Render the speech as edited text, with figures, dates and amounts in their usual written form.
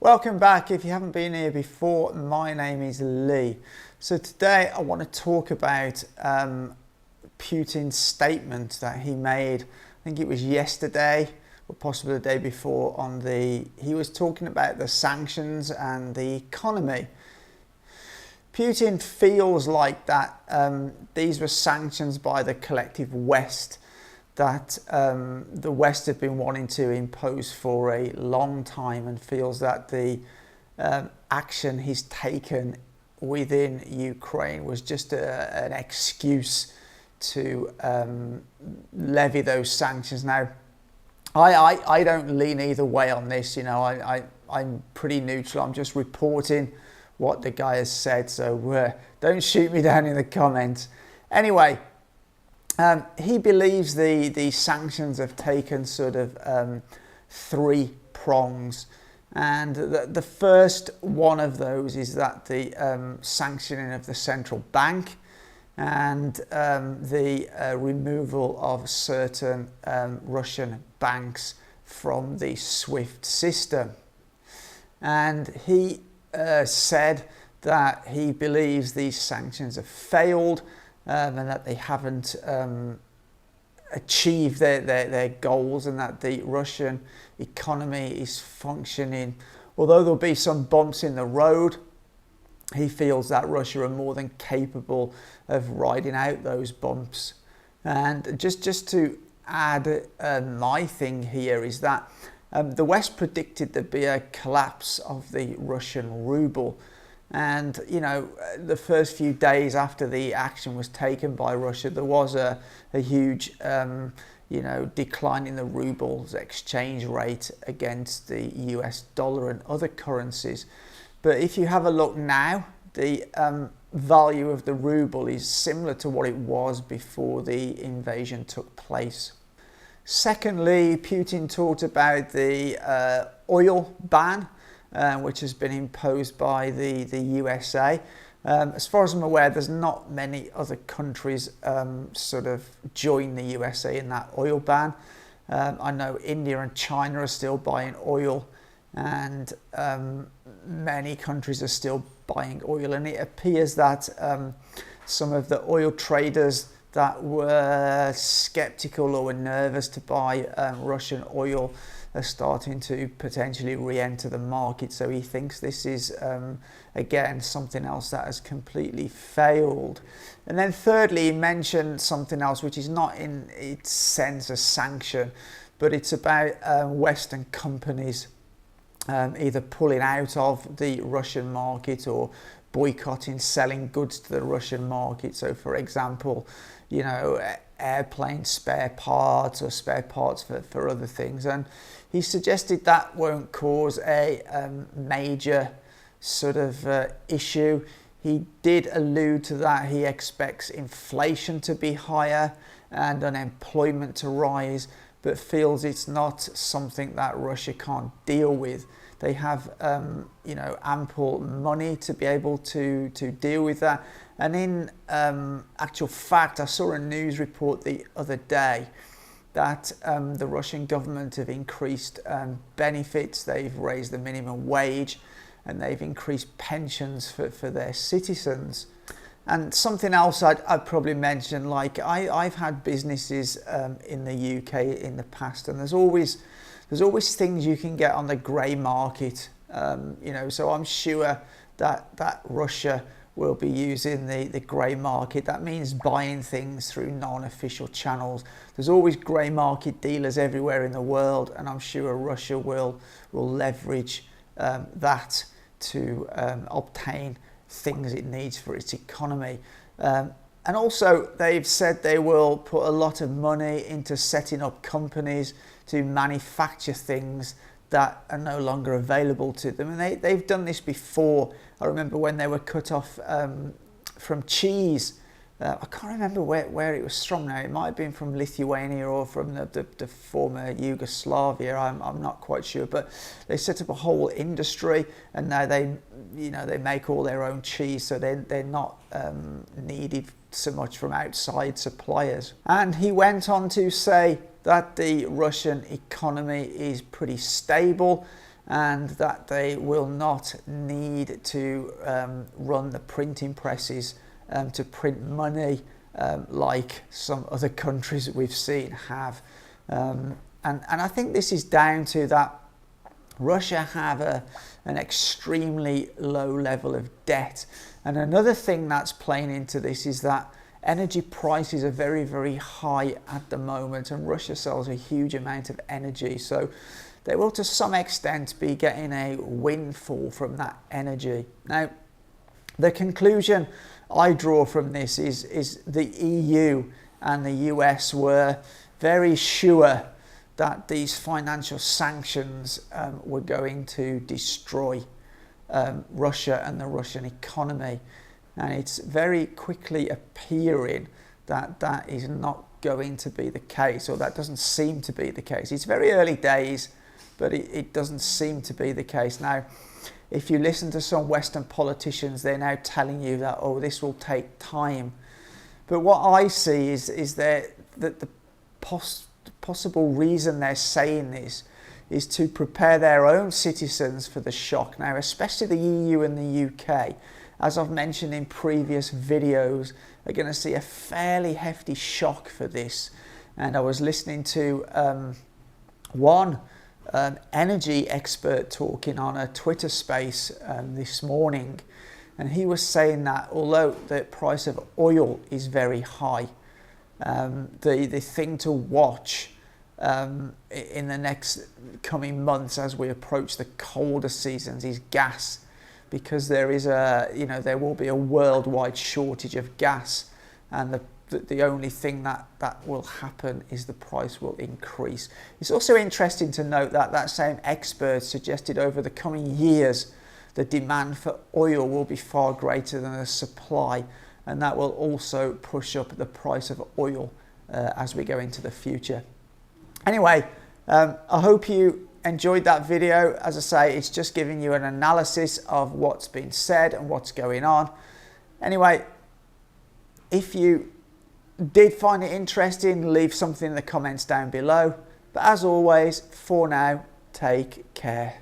Welcome back. If you haven't been here before, my name is Lee. So today I want to talk about Putin's statement that he made, I think it was yesterday or possibly the day before, he was talking about the sanctions and the economy. Putin feels like that these were sanctions by the collective West that the West have been wanting to impose for a long time, and feels that the action he's taken within Ukraine was just an excuse to levy those sanctions. Now, I don't lean either way on this. I'm pretty neutral. I'm just reporting what the guy has said, so don't shoot me down in the comments. Anyway, he believes the sanctions have taken sort of three prongs, and the first one of those is that the sanctioning of the central bank and the removal of certain Russian banks from the SWIFT system. And he said that he believes these sanctions have failed, and that they haven't achieved their goals, and that the Russian economy is functioning. Although there'll be some bumps in the road, he feels that Russia are more than capable of riding out those bumps. And just to add my thing here is that the West predicted there'd be a collapse of the Russian ruble. And, the first few days after the action was taken by Russia, there was a huge, decline in the ruble's exchange rate against the US dollar and other currencies. But if you have a look now, the value of the ruble is similar to what it was before the invasion took place. Secondly, Putin talked about the oil ban, which has been imposed by the USA. As far as I'm aware, there's not many other countries sort of join the USA in that oil ban. I know India and China are still buying oil, and many countries are still buying oil. And it appears that some of the oil traders that were skeptical or were nervous to buy Russian oil are starting to potentially re-enter the market. So he thinks this is, again, something else that has completely failed. And then thirdly, he mentioned something else which is not in its sense a sanction, but it's about Western companies either pulling out of the Russian market or boycotting selling goods to the Russian market. So, for example, airplane spare parts or spare parts for other things. And he suggested that won't cause a major sort of issue. He did allude to that. He expects inflation to be higher and unemployment to rise, but feels it's not something that Russia can't deal with. They have, ample money to be able to deal with that. And in actual fact, I saw a news report the other day that the Russian government have increased benefits. They've raised the minimum wage, and they've increased pensions for their citizens. And something else I'd probably mention, like I've had businesses in the UK in the past, and there's always things you can get on the grey market, so I'm sure that Russia will be using the grey market. That means buying things through non-official channels. There's always grey market dealers everywhere in the world, and I'm sure Russia will leverage that to obtain things it needs for its economy. And also, they've said they will put a lot of money into setting up companies to manufacture things that are no longer available to them. And they've done this before. I remember when they were cut off from cheese. I can't remember where it was from now. It might have been from Lithuania or from the former Yugoslavia. I'm not quite sure. But they set up a whole industry, and now they make all their own cheese, so they're not needed so much from outside suppliers. And he went on to say that the Russian economy is pretty stable, and that they will not need to run the printing presses to print money like some other countries that we've seen have. And I think this is down to that Russia have an extremely low level of debt. And another thing that's playing into this is that energy prices are very, very high at the moment, and Russia sells a huge amount of energy. So they will to some extent be getting a windfall from that energy. Now, the conclusion I draw from this is the EU and the US were very sure that these financial sanctions were going to destroy Russia and the Russian economy. And it's very quickly appearing that that is not going to be the case, or that doesn't seem to be the case. It's very early days, but it doesn't seem to be the case. Now, if you listen to some Western politicians, they're now telling you that, oh, this will take time. But what I see is that the possible reason they're saying this is to prepare their own citizens for the shock. Now, especially the EU and the UK, as I've mentioned in previous videos, are going to see a fairly hefty shock for this. And I was listening to one energy expert talking on a Twitter space this morning, and he was saying that although the price of oil is very high, the thing to watch in the next coming months as we approach the colder seasons is gas, because there will be a worldwide shortage of gas, and the only thing that will happen is the price will increase. It's also interesting to note that that same expert suggested over the coming years the demand for oil will be far greater than the supply, and that will also push up the price of oil as we go into the future. Anyway, I hope you enjoyed that video. As I say, it's just giving you an analysis of what's been said and what's going on. Anyway, if you did find it interesting, leave something in the comments down below. But as always, for now, take care.